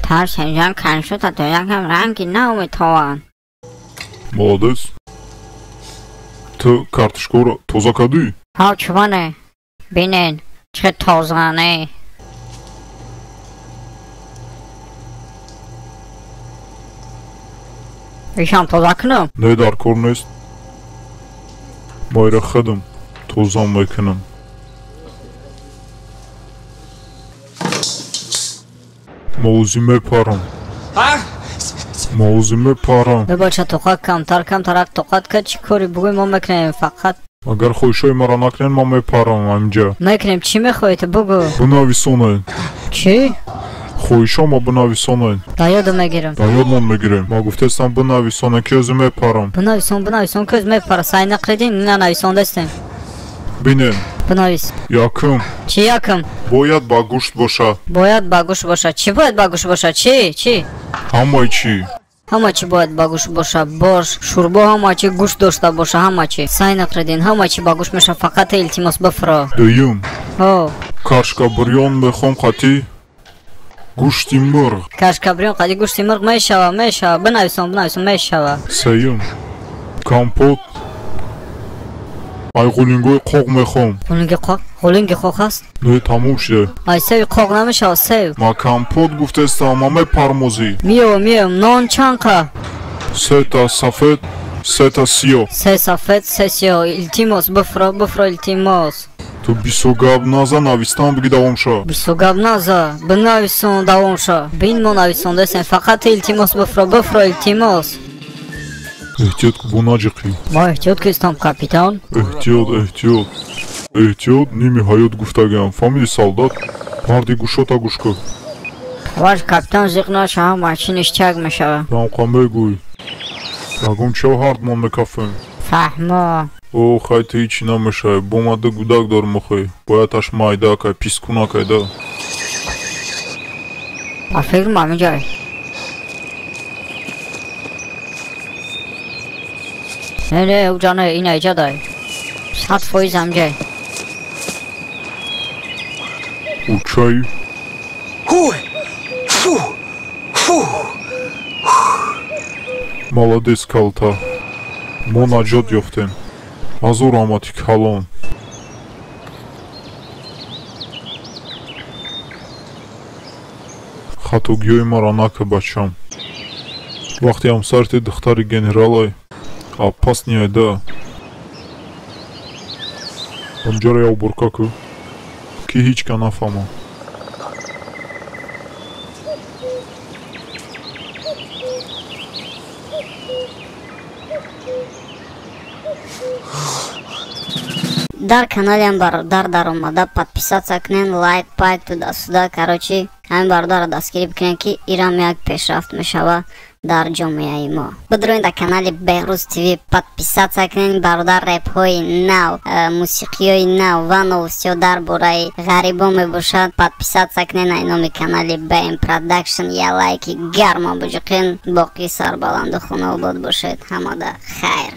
Тарсенжан каншута то якам ранги наумитован. Молодец. Ты картошку тоза кадуи? Ҳо чуване. Бинен, чӣ тозане. Ишам тоза кунам? Не, дар кор нест. Майра хадам. Тоза мекунам. Мавзи мепарам. Мавзи мепарам. Бибача тоқат камтар ак тоқат ка чӣ кори бугӯй мо мекунем фақат. Агар хоҳишои маро накунен ман мепарам амҷа. Мекунем чӣ мехоҳӣ ту бугӯ? Бинависонед. Чӣ? Хоҳишомо бинависонед. Дар ёдо мегирам. Дар ёдмон мегирем. Ма гуфтестам бинависонед ки ӯзи мепарам. Бинависон кӯз мепара сай нақидин нанависондастем. Бинен. Бинавис. Якум. Чӣ якум? Бояд ба гӯшт бошад. Бояд ба гӯшт бошад. Чӣ бояд ба гӯшт бошад? Чӣ? Ҳамаи чӣ. ҳама чӣ бояд ба гӯшт бошад. Бош, шӯрбо ҳама чӣ гӯшт дошта боша ҳама чӣ. Сай нақидин ҳама чӣ ба гӯшт мешавад. Фақат илтимос бифро. Дуюм. Ҳо. Кашкабурён мехом қатӣ. Гӯшти мурғ. Кашкабурён қади гӯшти мурғ мешавад. Бинависон мешавад. Сеюм. Компот. Ай ғулингои қоқ мехом. ғулинги қоқ аст? Не, тамом шуда. Ай севи қоқ намешавад сев. Ма компот гуфтестам, ма мепармозӣ. Миёвам. Нон чанд қа? 3 та сафед, 3 та сиёҳ. 3 сафед, 3 сиёҳ. Илтимос бифро илтимос. Ту бисо гап наза навистан биги давом шо. Бисо гап наза. Бинависон давом шо. Бин мо нависондастем. Фақат илтимос бифро илтимос. Эҳтиёт ки бо наҷиқӣ. Мо эҳтиёт кистам капитан. Эҳтиёт ними ҳаёт гуфтагиам. Фамили солдат. Марди гӯшота гӯш кун. Ваш капитан зиқ наша ҳама чӣ ништяк мешава. Рамқа мегӯй. Ягон чао ҳардмон мекафем. Фаҳмо. О, хай ту ҳичи намешавӣ. Бомада гудак дор мухӯй. Бояд аш майдакай, пискунакай да. Ба фикрам ҳаминҷой. Не, уҷа не, ин айҷа дай. 100% ҳамҷой. Учаи? Молодец, калта. Мо наҷот ёфтем. Ҳазор рамати калон. хатогиёи маро нака бачам. Вақте ҳамсарти духтари генералай опасняй да. Амҷара яв буркаку ки ҳичка нафама. Дар каналиам бародар дар омада подписаться кунен, лайк, пайк туда-сюда. Короче, ҳамин бародарро дастгирӣ бикунен ки ирам як пешрафт мешава дар ҷомеаи мо. Бидроен дар канали Беҳрӯз ТВ подписаться кунен. Бародар рэпҳои нав, мусиқиёи нав ва новостиҳо дар бораи ғарибон мебошад. Подписаться кунен ай номи канали BM Production. Я лайки гарма буҷуқин. Боқӣ сарбаланду хунообод бошед. Ҳамада хайр.